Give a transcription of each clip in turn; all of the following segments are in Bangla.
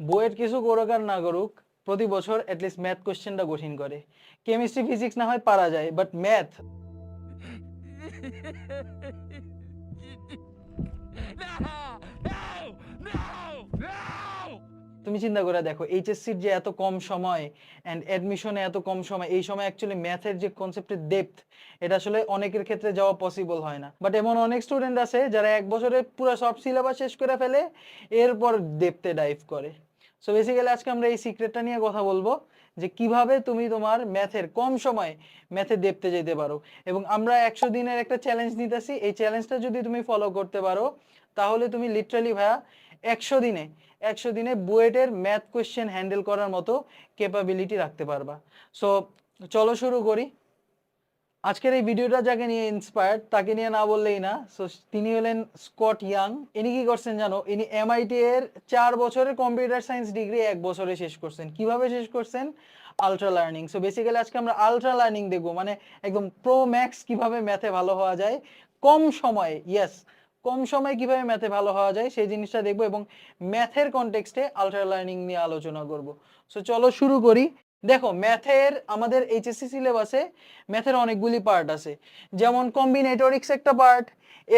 বুয়েট কিছু করুক আর না করুক, প্রতি বছর অ্যাটলিস্ট ম্যাথ কোশ্চেনটা কঠিন করে। কেমিস্ট্রি ফিজিক্স না হয় পারা যায়, বাট ম্যাথ তুমি চিন্তা করে দেখো, এইচএসসির যে এত কম সময় অ্যান্ড অ্যাডমিশনে এত কম সময়, এই সময় অ্যাকচুয়ালি ম্যাথের যে কনসেপ্টের ডেপথ, এটা আসলে অনেকের ক্ষেত্রে যাওয়া পসিবল হয় না। বাট এমন অনেক স্টুডেন্ট আছে যারা এক বছরে পুরো সব সিলেবাস শেষ করে ফেলে, এরপর ডেপথে ডাইভ করে। সো বেসিক্যালি আজকে আমরা এই সিক্রেটটা নিয়ে কথা বলবো, যে কিভাবে তুমি তোমার ম্যাথের কম সময়ে ম্যাথে ডেপথে যেতে পারো। এবং আমরা 100 দিনের একটা চ্যালেঞ্জ নিতেছি, এই চ্যালেঞ্জটা যদি তুমি ফলো করতে পারো, তাহলে তুমি লিটারালি ভাইয়া 100 দিনে 100 দিনে বুয়েটের ম্যাথ কোয়েশ্চেন হ্যান্ডেল করার মতো ক্যাপাবিলিটি রাখতে পারবা। সো চলো শুরু করি। আজকের এই ভিডিওটা যাকে নিয়ে ইন্সপায়ার্ড, তাকে নিয়ে না বললেই না। সো তিনি হলেন স্কট ইয়াং। ইনি কি করছেন জানো? ইনি এমআইটি এর 4 বছরের কম্পিউটার সায়েন্স ডিগ্রি 1 বছরে শেষ করছেন। কিভাবে শেষ করছেন? Ultra learning. সো বেসিক্যালি আজকে আমরা আলট্রা লার্নিং দেখবো, মানে একদম প্রো ম্যাক্স কিভাবে ম্যাথে ভালো হওয়া যায় কম সময়ে। ইয়েস, কম সময়ে কিভাবে ম্যাথে ভালো হওয়া যায় সেই জিনিসটা দেখবো, এবং ম্যাথের কনটেক্সটে আলট্রা লার্নিং নিয়ে আলোচনা করব। সো চলো শুরু করি। দেখো, ম্যাথের আমাদের এইচএসসি সিলেবাসে ম্যাথের অনেকগুলি পার্ট আছে। যেমন কম্বিনেটরিক্স একটা পার্ট,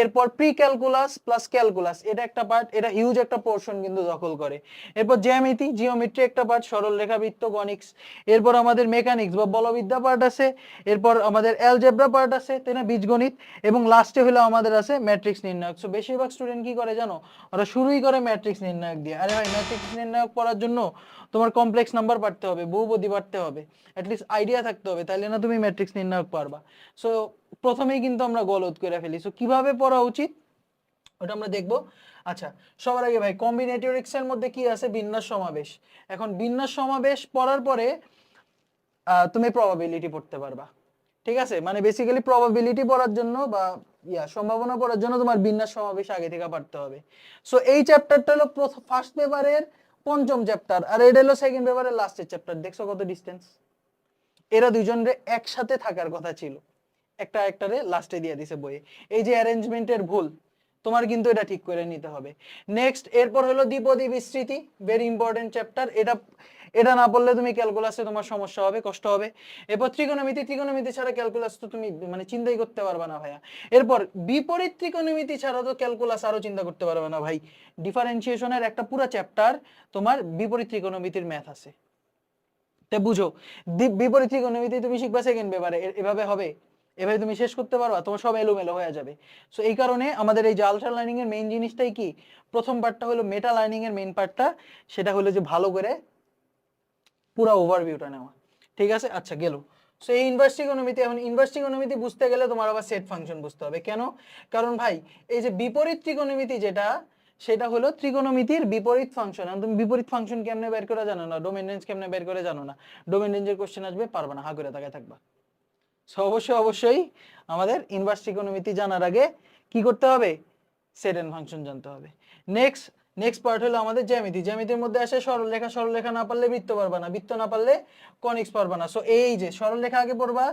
এরপর প্রি ক্যালকুলাস প্লাস ক্যালকুলাস এটা একটা পার্ট, এটা হিউজ একটা পোর্শন কিন্তু দখল করে। এরপর জ্যামিতি জিওমেট্রি একটা পার্ট, সরল রেখাবৃত্ত গণিক্স। এরপর আমাদের মেকানিক্স বা বলবিদ্যা পার্ট আছে। এরপর আমাদের অ্যালজেব্রা পার্ট আছে, তাই না, বীজগণিত। এবং লাস্টে হলো আমাদের আছে ম্যাট্রিক্স নির্ণায়ক। সো বেশিরভাগ স্টুডেন্ট কি করে জানো? ওরা শুরুই করে ম্যাট্রিক্স নির্ণায়ক দিয়ে। আরে ভাই, ম্যাট্রিক্স নির্ণায়ক পড়ার জন্য তোমার কমপ্লেক্স নাম্বার পারতে হবে, বহুপদী পারতে হবে, অ্যাটলিস্ট আইডিয়া থাকতে হবে, তাইলে না তুমি ম্যাট্রিক্স নির্ণায়ক পারবা। সো প্রথমেই কিন্তু আমরা গলত করে ফেলি। সো কিভাবে পড়া উচিত ওটা আমরা দেখবো। আচ্ছা, সবার আগে ভাই, কম্বিনেটরিক্স এর মধ্যে কি আছে? বিন্যাস সমাবেশ। এখন বিন্যাস সমাবেশ পড়ার পরে তুমি প্রবাবিলিটি পড়তে পারবা। ঠিক আছে, মানে বেসিক্যালি প্রবাবিলিটি পড়ার জন্য বা সম্ভাবনা পড়ার জন্য তোমার বিন্যাস সমাবেশ আগে থেকে পড়তে হবে। সো এই চ্যাপ্টারটা হলো ফার্স্ট পেপারের পঞ্চম চ্যাপ্টার, আর এটা হলো সেকেন্ড পেপারের লাস্টের চ্যাপ্টার। দেখছো কত ডিস্টেন্স? এরা দুজনের একসাথে থাকার কথা ছিল, একটা একটারে লাস্টে দিয়ে দিছে বইয়ে। এই যে অ্যারেঞ্জমেন্টের ভুল, তোমার কিন্তু এটা ঠিক করে নিতে হবে। নেক্সট, এরপর হলো দ্বিপদী বিস্তৃতি, ভেরি ইম্পর্টেন্ট চ্যাপ্টার। এটা এটা না পড়লে তুমি ক্যালকুলাসে তোমার সমস্যা হবে, কষ্ট হবে। এরপর ত্রিকোণমিতি, ত্রিকোণমিতি ছাড়া ক্যালকুলাস তো তুমি মানে চিন্তাই করতে পারবে না ভাইয়া। এরপর বিপরীত ত্রিকোণমিতি ছাড়া তো ক্যালকুলাস আরো চিন্তা করতে পারবে না ভাই। ডিফারেন্সিয়েশনের একটা পুরো চ্যাপ্টার তোমার বিপরীত ত্রিকোণমিতির ম্যাথ আছে। তা বুঝো, বিপরীত ত্রিকোণমিতি তুমি শিখবা সেকেন্ড পেপারে, এভাবে হবে? এভাবে তুমি শেষ করতে পারবা? তোমার সব এলোমেলো হয়ে যাবে। সো এই কারণে আমাদের এই যে আলট্রা লার্নিং এর মেইন জিনিসটাই কি, প্রথম পার্টটা হলো মেটা লার্নিং এর মেইন পার্টটা, সেটা হলো যে ভালো করে পুরো ওভারভিউটা নেওয়া। ঠিক আছে, আচ্ছা গেল। সো এই ইনভার্স ত্রিকোণমিতি, এখন ইনভার্স ত্রিকোণমিতি বুঝতে গেলে তোমার আবার সেট ফাংশন বুঝতে হবে। কেন? কারণ ভাই, এই যে বিপরীত ত্রিকোণমিতি যেটা, সেটা হলো ত্রিকোণমিতির বিপরীত ফাংশন। আর তুমি বিপরীত ফাংশন কেমনে বের করে জানো না, ডোমেন রেঞ্জ কেমনে বের করে জানো না, ডোমেন রেঞ্জের কোশ্চেন আসবে, পারবে না, হা করে তাকায় থাকবা। সো অবশ্যই আমাদের ইনভার্স ত্রিকোণমিতি জানার আগে কি করতে হবে? সেট এন্ড ফাংশন জানতে হবে। নেক্সট নেক্সট পার্ট হলো আমাদের জ্যামিতি। জ্যামিতির মধ্যে আসে সরলরেখা। সরলরেখা না পারলে বৃত্ত পারবা না, বৃত্ত না পারলে কনিক্স পারবা না। সো এই যে সরলরেখা আগে পড়বা,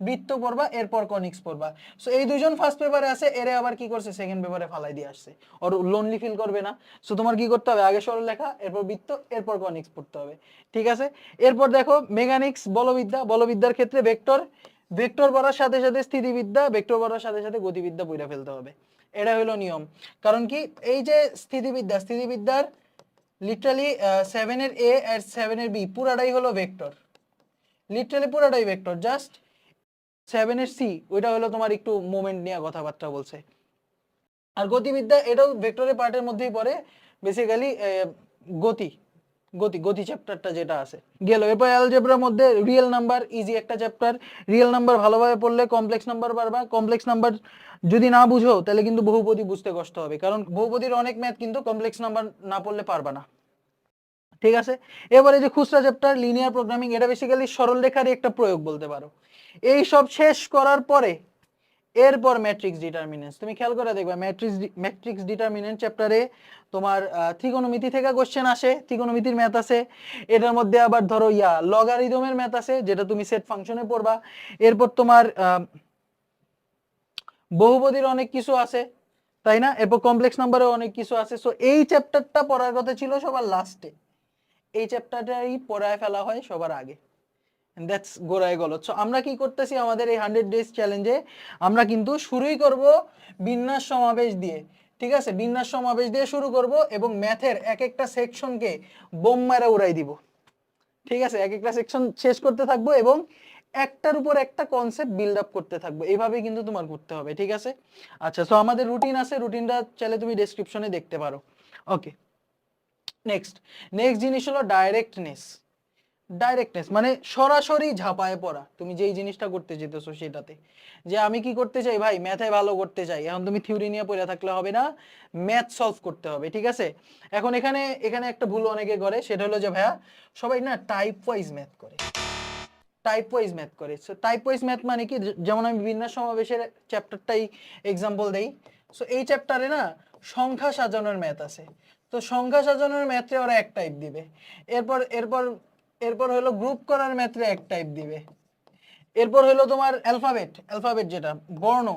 বৃত্ত পড়বা, এরপর কনিক্স পড়বা। সো এই দুইজন ফার্স্ট পেপারে আছে, এরে আবার কি করছে সেকেন্ড পেপারে ফালাই দিয়ে আসছে। ওর লোনলি ফিল করবে না। সো তোমার কি করতে হবে? আগে সরলরেখা, এরপর বৃত্ত, এরপর কনিক্স পড়তে হবে। ঠিক আছে, এরপর দেখো মেকানিক্স, বলবিদ্যা। বলবিদ্যার ক্ষেত্রে ভেক্টর, ভেক্টর পড়ার সাথে সাথে স্থিতিবিদ্যা, ভেক্টর পড়ার সাথে সাথে গতিবিদ্যা পড়ে ফেলতে হবে। এটা হলো নিয়ম। কারণ কি, এই যে স্থিতিবিদ্যা, স্থিতিবিদ্যার লিটারালি 7 এর এ আর 7 এর বি পুরাটাই হলো ভেক্টর, লিটারালি পুরাটাই ভেক্টর। জাস্ট 7 এর সি ওইটা হলো তোমার একটু মোমেন্ট নিয়ে কথাবার্তা বলছে। আর গতিবিদ্যা এটাও ভেক্টরের পার্টের মধ্যেই পড়ে, বেসিক্যালি গতি গতি গতি চ্যাপ্টারটা যেটা আছে গেল। এরপর অ্যালজেব্রার মধ্যে রিয়েল নাম্বার, ইজি একটা চ্যাপ্টার। রিয়েল নাম্বার ভালোভাবে পড়লে কমপ্লেক্স নাম্বার পারবা। কমপ্লেক্স নাম্বার যদি না বুঝো তাহলে কিন্তু বহুপদী বুঝতে কষ্ট হবে, কারণ বহুপদীর অনেক ম্যাথ কিন্তু কমপ্লেক্স নাম্বার না পড়লে পারবা না। ঠিক আছে, এবারে যে খুচরা চ্যাপ্টার লিনিয়ার প্রোগ্রামিং, এটা বেসিক্যালি সরল রেখারই একটা প্রয়োগ বলতে পারো। এই সব শেষ করার পরে এরপর ম্যাট্রিক্স ডিটারমিনেন্স। তুমি খেয়াল করে দেখবা ম্যাট্রিক্স ডিটারমিনেন্ট চ্যাপ্টারে তোমার ত্রিকোণমিতি থেকে কোশ্চেন আসে, ত্রিকোণমিতির ম্যাথ আছে। এটার মধ্যে আবার ধরো লগারিদমের ম্যাথ আছে, যেটা তুমি সেট ফাংশনে পড়বা। এরপর তোমার বহুপদীর অনেক কিছু আছে, তাই না? এরপর কমপ্লেক্স নাম্বারেও অনেক কিছু আছে। সো এই চ্যাপ্টারটা পড়ার কথা ছিল সবার লাস্টে, এই চ্যাপ্টারটাই পড়ায় ফেলা হয় সবার আগে। দ্যাটস গোড়ায় গেল। সো আমরা কি করতেছি আমাদের এই 100 ডেজ চ্যালেঞ্জে, আমরা কিন্তু শুরুই করব বিন্যাস সমাবেশ দিয়ে। ঠিক আছে, বিন্যাস সমাবেশ দিয়ে শুরু করব এবং ম্যাথের এক একটা সেকশনকে বোম মারা উড়াই দিব। ঠিক আছে, এক একটা সেকশন শেষ করতে থাকবো এবং একটার উপর একটা কনসেপ্ট বিল্ড আপ করতে থাকবো। এইভাবে কিন্তু তোমার করতে হবে। ঠিক আছে, আচ্ছা, সো আমাদের রুটিন আছে, রুটিনটা চাইলে তুমি ডেসক্রিপশনে দেখতে পারো। ওকে, নেক্সট নেক্সট জিনিস হলো ডাইরেক্টনেস। ডাইরেক্টনেস মানে সরাসরি ঝাঁপায় পড়া। তুমি যেই জিনিসটা করতে যেতেছো সেটাতে, যে আমি কি করতে চাই ভাই, ম্যাথে ভালো করতে চাই, এখন তুমি থিওরি নিয়ে পড়ে থাকলে হবে না, ম্যাথ সলভ করতে হবে। ঠিক আছে, এখন এখানে এখানে একটা ভুল অনেকে করে, সেটা হলো যে ভাইয়া সবাই না টাইপ ওয়াইজ ম্যাথ করে, টাইপ ওয়াইজ ম্যাথ করে। সো টাইপ ওয়াইজ ম্যাথ মানে কি, যেমন আমি বিন্যাস সমাবেশের চ্যাপ্টারটাই এক্সাম্পল দেই। সো এই চ্যাপ্টারে না সংখ্যা সাজানোর ম্যাথ আছে, তো সংখ্যা সাজানোর ম্যাথে ওরা এক টাইপ দিবে। এরপর এরপর এরপর হলো গ্রুপ করার ম্যাথে এক টাইপ দিবে। এরপর হলো তোমার অ্যালফাবেট, অ্যালফাবেট যেটা বর্ণ,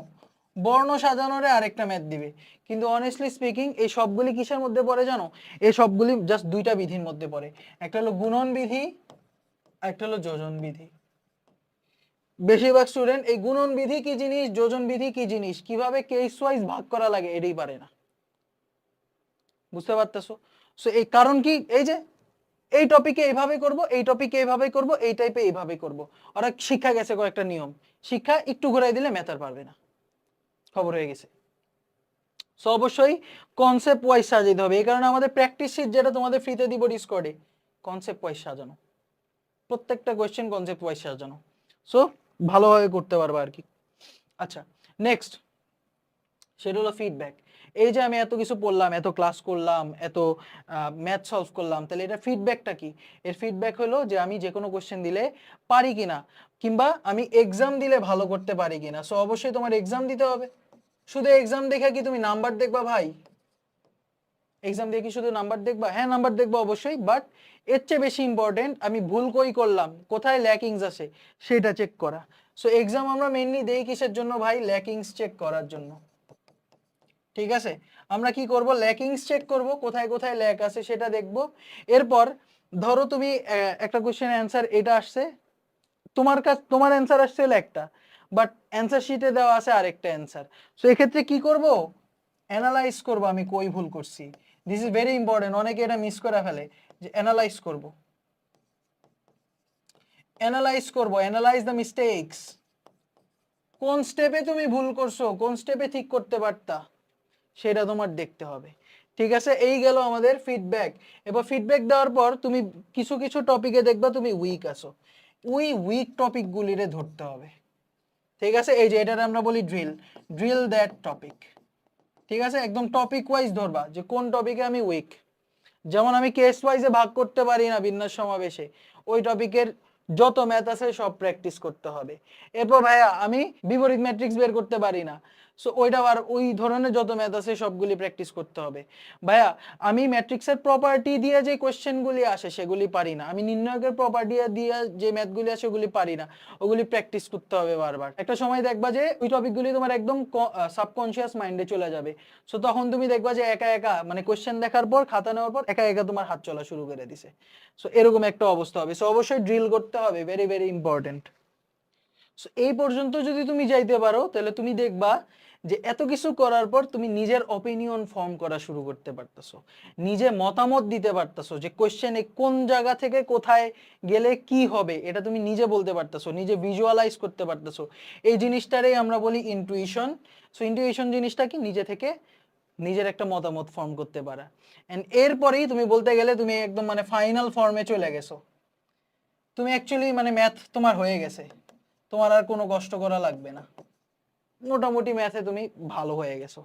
বর্ণ সাজানোরে আরেকটা ম্যাথ দিবে। কিন্তু অনেস্টলি স্পিকিং এই সবগুলি কিসের মধ্যে পড়ে জানো? এই সবগুলি জাস্ট দুইটা বিধির মধ্যে পড়ে, একটা হলো গুণন বিধি, একটা হলো যোজন বিধি। বেশিরভাগ স্টুডেন্ট এই গুণন বিধি কি জিনিস, যোজন বিধি কি জিনিস, কিভাবে কেস ওয়াইজ ভাগ করা লাগে এটাই পারে না। বুঝতে পারতেছো? সো এই কারণ কি, এই যে এই টপিকে এইভাবে করব, এই টপিকে এইভাবে করব, এই টাইপে এইভাবে করব। ওরা শিক্ষা গেছে কয়েকটা নিয়ম, শিক্ষা একটু ঘুরাই দিলে ম্যাথ আর পারবে না, খবর হয়ে গেছে। সো অবশ্যই কনসেপ্ট ওয়াইজ সাজাইতে হবে। এই কারণে আমাদের প্র্যাকটিস শিট যেটা তোমাদের ফ্রিতে দিব ডিসকর্ডে, কনসেপ্ট ওয়াইজ সাজানো, প্রত্যেকটা কোয়েশ্চেন কনসেপ্ট ওয়াইজ সাজানো। সো ভালোভাবে করতে পারবে আর কি। আচ্ছা, নেক্সট সেটা হলো ফিডব্যাক। এই যে আমি এত কিছু পড়লাম, এত ক্লাস করলাম, এত ম্যাথ সলভ করলাম, তাহলে এটা ফিডব্যাকটা কি? এর ফিডব্যাক হলো যে আমি যে কোনো কোশ্চেন দিলে পারি কিনা, কিংবা আমি এক্সাম দিলে ভালো করতে পারি কিনা। সো অবশ্যই তোমার এক্সাম দিতে হবে। শুধু এক্সাম দেখে কি তুমি নাম্বার দেখবা ভাই? এক্সাম দিয়ে কি শুধু নাম্বার দেখবা? হ্যাঁ, নাম্বার দেখবা অবশ্যই, বাট এর চেয়ে বেশি ইম্পর্টেন্ট আমি ভুল কই করলাম, কোথায় ল্যাকিংস আছে সেটা চেক করা। সো এক্সাম আমরা মেইনলি দেই কিসের জন্য ভাই? ল্যাকিংস চেক করার জন্য। ঠিক আছে, আমরা কি করব? ল্যাকিংস চেক করব, কোথায় কোথায় ল্যাক আছে সেটা দেখব। এরপর ধরো তুমি একটা কোশ্চেনের অ্যান্সার এটা আসছে, তোমার অ্যান্সার আসছে একটা, বাট অ্যান্সার শিটে দেওয়া আছে আরেকটা অ্যান্সার। সো এক্ষেত্রে কি করব? অ্যানালাইজ করব আমি কই ভুল করছি। দিস ইজ ভেরি ইম্পর্টেন্ট, অনেকে এটা মিস করে ফেলে, যে অ্যানালাইজ করব, অ্যানালাইজ করব, অ্যানালাইজ দ্য মিস্টেকস। কোন স্টেপে তুমি ভুল করছো, কোন স্টেপে ঠিক করতে পারতা, সেটা তোমার দেখতে হবে। ঠিক আছে, এই গেল আমাদের ফিডব্যাক। এবার ফিডব্যাক দেওয়ার পর তুমি কিছু কিছু টপিকে দেখবা তুমি উইক আছো, ওই উইক টপিকগুলিরে ধরতে হবে। ঠিক আছে, এই যে এটা আমরা বলি ড্রিল, ড্রিল দ্যাট টপিক। ঠিক আছে, একদম টপিক ওয়াইজ ধরবা যে কোন টপিকে আমি উইক। যেমন আমি কেস ওয়াইজে ভাগ করতে পারি না বিন্যাস সমাবেশে, ওই টপিকের যত ম্যাথ আছে সব প্র্যাকটিস করতে হবে। এরপর ভাইয়া আমি বিপরীত ম্যাট্রিক্স বের করতে পারি না, সো ওইটা আর ওই ধরনের যত ম্যাথ আছে সবগুলি প্র্যাকটিস করতে হবে। ভাইয়া আমি ম্যাট্রিক্সের প্রপার্টি দিয়ে যে কোয়েশ্চেনগুলি আসে সেগুলি পারি না, আমি নির্ণায়কের প্রপার্টি দিয়ে যে ম্যাথগুলি আসে ওগুলি পারি না, ওগুলি প্র্যাকটিস করতে হবে বারবার। একটা সময় দেখবা যে ওই টপিকগুলি তোমার একদম সাবকনশিয়াস মাইন্ডে চলে যাবে। সো তখন তুমি দেখবা যে একা একা মানে কোয়েশ্চেন দেখার পর খাতা নেওয়ার পর একা একা তোমার হাত চলা শুরু করে দিছে। সো এরকম একটা অবস্থা হবে। সো অবশ্যই ড্রিল করতে হবে, ভেরি ভেরি ইম্পর্টেন্ট। সো এই পর্যন্ত যদি তুমি যাইতে পারো তাহলে তুমি দেখবা যে এত কিছু করার পর তুমি নিজের অপিনিয়ন ফর্ম করা শুরু করতে পারতেছো, নিজে মতামত দিতে পারতেছো, যে কোশ্চেনে কোন জায়গা থেকে কোথায় গেলে কি হবে এটা তুমি নিজে বলতে পারতেছো, নিজে ভিজুয়ালাইজ করতে পারতেছো। এই জিনিসটারই আমরা বলি ইন্টুইশন। সো ইন্টুইশন জিনিসটা কি? নিজে থেকে নিজের একটা মতামত ফর্ম করতে পারা। এন্ড এরপরেই তুমি বলতে গেলে তুমি একদম মানে ফাইনাল ফর্মে চলে গেছো, তুমি অ্যাকচুয়ালি মানে ম্যাথ তোমার হয়ে গেছে, তোমার আর কোনো কষ্ট করা লাগবে না, মোটামুটি ম্যাথে তুমি ভালো হয়ে গেছো।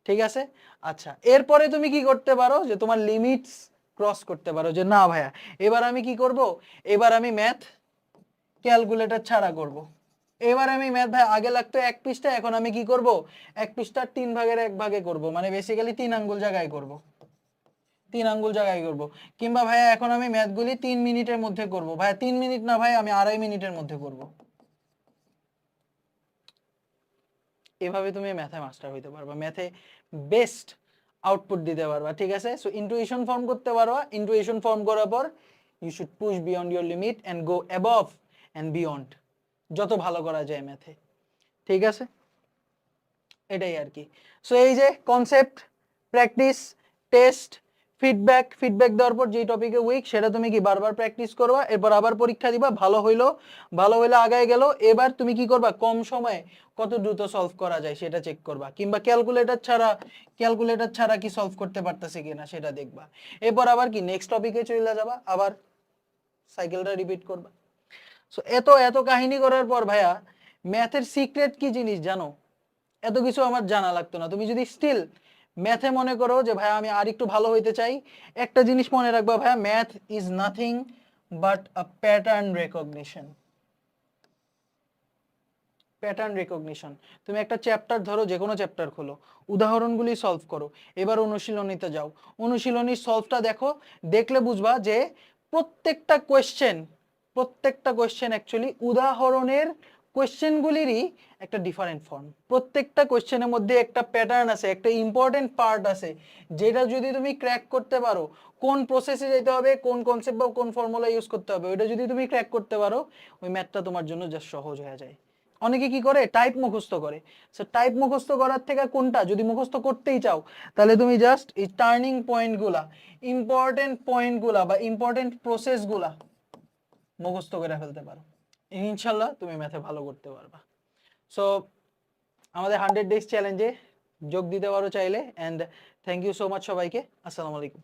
ঠিক আছে, আচ্ছা, এরপরে তুমি কি করতে পারো, যে তোমার লিমিটস ক্রস করতে পারো, যে না ভাইয়া এবার আমি কি করব, এবার আমি ম্যাথ ক্যালকুলেটর ছাড়া করব। এবার আমি ম্যাথ ভাই আগে লাগতো এক পৃষ্ঠা, এখন আমি কি করব, এক পৃষ্ঠার 3 ভাগের 1 ভাগে করব, মানে বেসিক্যালি 3 আঙ্গুল জায়গায় করব, 3 আঙ্গুল জায়গায় করব। কিংবা ভাইয়া এখন আমি ম্যাথগুলি 3 মিনিটের মধ্যে করব, ভাইয়া 3 মিনিট না ভাই আমি 2.5 মিনিটের মধ্যে করব। এভাবে তুমি ম্যাথে মাস্টার হইতে পারবা, ম্যাথে বেস্ট আউটপুট দিতে পারবা, ঠিক আছে? সো ইন্টুইশন ফর্ম করতে পারবা, ইন্টুইশন ফর্ম করার পর you should push beyond your limit and go above and beyond, যত ভালো করা যায় ম্যাথে, ঠিক আছে? এটাই আর কি। সো এই যে concept, practice, test, feedback, feedback দেওয়ার পর যে টপিকে উইক সেটা তুমি কি বারবার প্র্যাকটিস করবা, এরপর আবার পরীক্ষা দিবা, ভালো হইলো আগায় গেল। এবার তুমি কি করবা, কম সময়ে কত দ্রুত সলভ করা যায় সেটা চেক করবা, কিংবা ক্যালকুলেটর ছাড়া কি সলভ করতে পারতেছে কিনা সেটা দেখবা। এরপর আবার কি নেক্সট টপিকে চলে যাবা, আবার সাইকেলটা রিপিট করবা। সো এত এত কাহিনী করার পর ভাইয়া ম্যাথের সিক্রেট কি জিনিস জানো? এত কিছু আমার জানা লাগতো না। তুমি যদি স্টিল ম্যাথে মনে করো যে ভাই আমি আর একটু ভালো হইতে চাই, একটা জিনিস মনে রাখবা ভাইয়া, math is nothing but a pattern recognition. Pattern recognition. তুমি একটা চ্যাপ্টার ধরো, যে কোনো চ্যাপ্টার খোলো, উদাহরণগুলি সলভ করো, এবার অনুশীলনীতে যাও, অনুশীলনীর সলভটা দেখো, দেখলে বুঝবা যে প্রত্যেকটা কোয়েশ্চেন অ্যাকচুয়ালি উদাহরণের কোয়েশ্চেনগুলিরই একটা ডিফারেন্ট ফর্ম। প্রত্যেকটা কোয়েশ্চেনের মধ্যে একটা প্যাটার্ন আছে, একটা ইম্পর্টেন্ট পার্ট আছে, যেটা যদি তুমি ক্র্যাক করতে পারো, কোন প্রসেসে যেতে হবে, কোন কনসেপ্ট বা কোন ফর্মুলা ইউজ করতে হবে, ওইটা যদি তুমি ক্র্যাক করতে পারো, ওই ম্যাথটা তোমার জন্য জাস্ট সহজ হয়ে যায়। অনেকে কি করে, টাইপ মুখস্থ করে। সো টাইপ মুখস্থ করার থেকে কোনটা যদি মুখস্থ করতেই চাও, তাহলে তুমি জাস্ট এই টার্নিং পয়েন্টগুলা, ইম্পর্টেন্ট পয়েন্টগুলা বা ইম্পর্টেন্ট প্রসেসগুলা মুখস্থ করে ফেলতে পারো, ইনশাল্লাহ তুমি ম্যাথে ভালো করতে পারবা। সো আমাদের 100 ডেজ চ্যালেঞ্জে যোগ দিতে পারো চাইলে। And thank you so much সবাইকে। আসসালামু আলাইকুম।